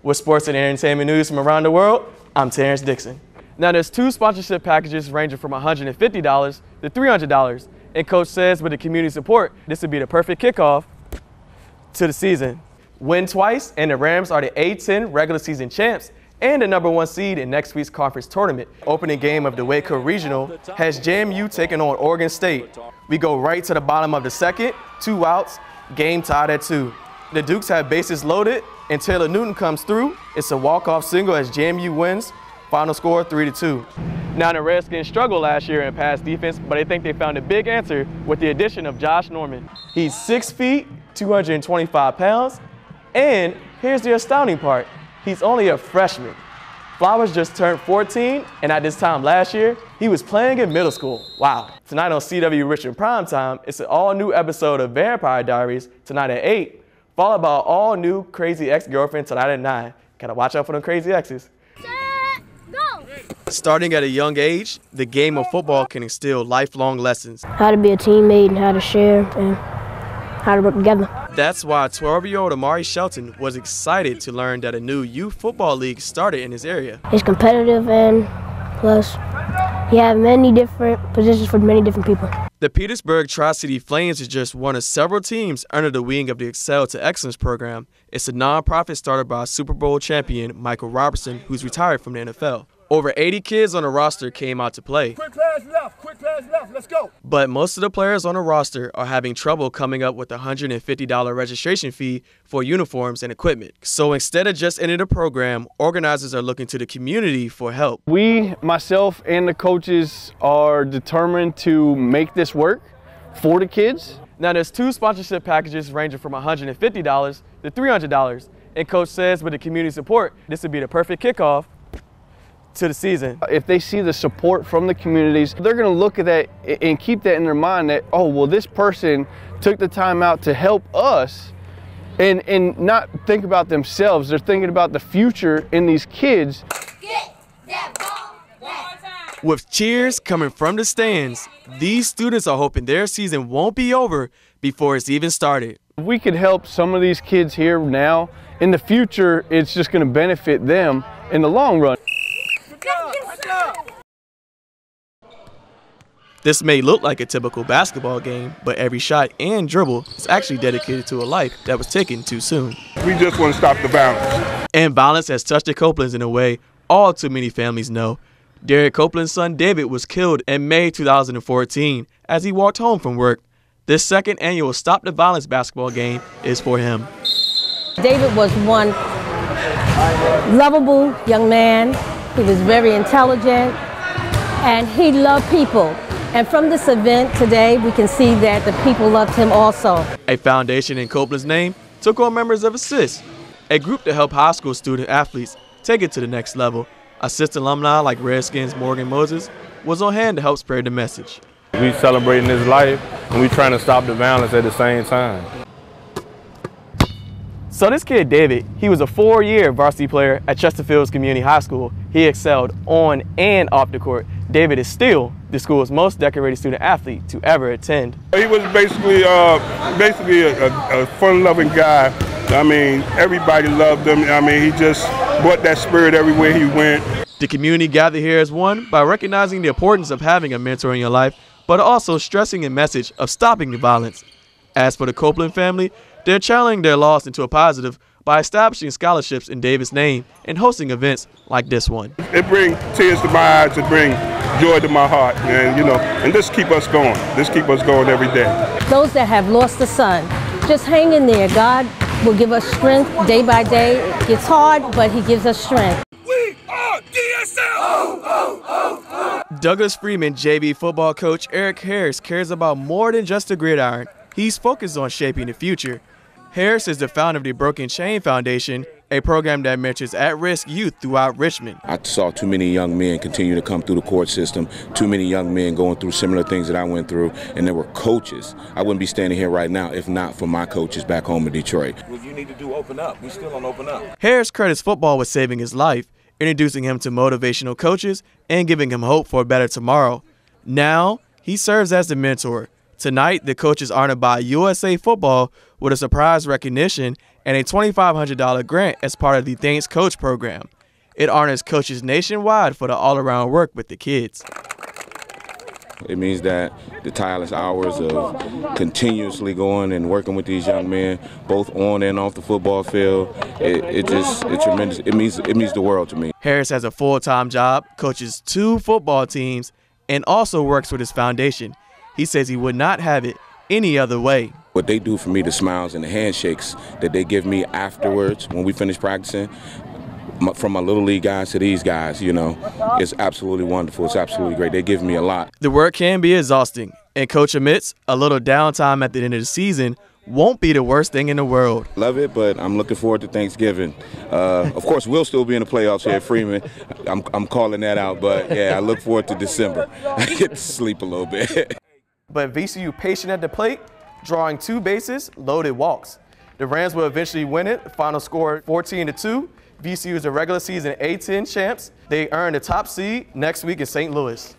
With sports and entertainment news from around the world, I'm Terrence Dixon. Now there's two sponsorship packages ranging from $150 to $300, and Coach says with the community support, this would be the perfect kickoff to the season. Win twice, and the Rams are the A-10 regular season champs and the #1 seed in next week's conference tournament. Opening game of the Waco Regional has JMU taking on Oregon State. We go right to the bottom of the second, 2 outs, game tied at 2. The Dukes have bases loaded, and Taylor Newton comes through. It's a walk-off single as JMU wins. Final score 3-2. Now the Redskins struggled last year in pass defense, but I think they found a big answer with the addition of Josh Norman. He's 6 feet, 225 pounds, and here's the astounding part. He's only a freshman. Flowers just turned 14, and at this time last year, he was playing in middle school. Wow. Tonight on CW Richmond Primetime, it's an all-new episode of Vampire Diaries, tonight at 8. Followed by an all-new Crazy Ex-Girlfriend tonight at 9. Gotta watch out for them crazy exes. Set, go! Starting at a young age, the game of football can instill lifelong lessons. How to be a teammate and how to share and how to work together. That's why 12-year-old Amari Shelton was excited to learn that a new youth football league started in his area. It's competitive, and plus you have many different positions for many different people. The Petersburg Tri-City Flames is just one of several teams under the wing of the Excel to Excellence program. It's a nonprofit started by Super Bowl champion Michael Robertson, who's retired from the NFL. Over 80 kids on the roster came out to play. Quick pass left, let's go. But most of the players on the roster are having trouble coming up with a $150 registration fee for uniforms and equipment. So instead of just ending the program, organizers are looking to the community for help. We, myself, and the coaches are determined to make this work for the kids. Now there's two sponsorship packages ranging from $150 to $300, and Coach says with the community support, this would be the perfect kickoff to the season. If they see the support from the communities, they're going to look at that and keep that in their mind that, oh, well, this person took the time out to help us and not think about themselves. They're thinking about the future in these kids. Get that ball back. With cheers coming from the stands, these students are hoping their season won't be over before it's even started. If we could help some of these kids here now, in the future, it's just going to benefit them in the long run. This may look like a typical basketball game, but every shot and dribble is actually dedicated to a life that was taken too soon. We just want to stop the violence. And violence has touched the Copelands in a way all too many families know. Derek Copeland's son David was killed in May 2014 as he walked home from work. This second annual Stop the Violence basketball game is for him. David was one lovable young man. He was very intelligent, and he loved people. And from this event today, we can see that the people loved him also. A foundation in Copeland's name took on members of ASSIST, a group to help high school student athletes take it to the next level. ASSIST alumni like Redskins Morgan Moses was on hand to help spread the message. We celebrating his life, and we trying to stop the violence at the same time. So this kid, David, he was a 4-year varsity player at Chesterfield Community High School. He excelled on and off the court. David is still the school's most decorated student athlete to ever attend. He was basically a fun-loving guy. I mean, everybody loved him. I mean, he just brought that spirit everywhere he went. The community gathered here as one by recognizing the importance of having a mentor in your life, but also stressing a message of stopping the violence. As for the Copeland family, they're channeling their loss into a positive by establishing scholarships in David's name and hosting events like this one. It brings tears to my eyes, it brings joy to my heart, and this keep us going. This keep us going every day. Those that have lost a son, just hang in there. God will give us strength day by day. It gets hard, but he gives us strength. We are DSL! Douglas Freeman JV football coach Eric Harris cares about more than just the gridiron. He's focused on shaping the future. Harris is the founder of the Broken Chain Foundation, a program that mentors at-risk youth throughout Richmond. I saw too many young men continue to come through the court system, too many young men going through similar things that I went through, and there were coaches. I wouldn't be standing here right now if not for my coaches back home in Detroit. What you need to do, open up. We still don't open up. Harris credits football with saving his life, introducing him to motivational coaches and giving him hope for a better tomorrow. Now, he serves as the mentor Tonight, the coaches are honored by USA Football with a surprise recognition and a $2,500 grant as part of the Thanks Coach program. It honors coaches nationwide for the all-around work with the kids. It means that the tireless hours of continuously going and working with these young men, both on and off the football field, it's tremendous. It means the world to me. Harris has a full-time job, coaches 2 football teams, and also works with his foundation. He says he would not have it any other way. What they do for me, the smiles and the handshakes that they give me afterwards when we finish practicing, from my little league guys to these guys, you know, it's absolutely wonderful. It's absolutely great. They give me a lot. The work can be exhausting, and Coach admits a little downtime at the end of the season won't be the worst thing in the world. Love it, but I'm looking forward to Thanksgiving. Of course, we'll still be in the playoffs here at Freeman. I'm calling that out, but yeah, I look forward to December. I get to sleep a little bit. But VCU patient at the plate, drawing 2 bases, loaded walks. The Rams will eventually win it. Final score 14-2. VCU is the regular season A-10 champs. They earned the top seed next week in St. Louis.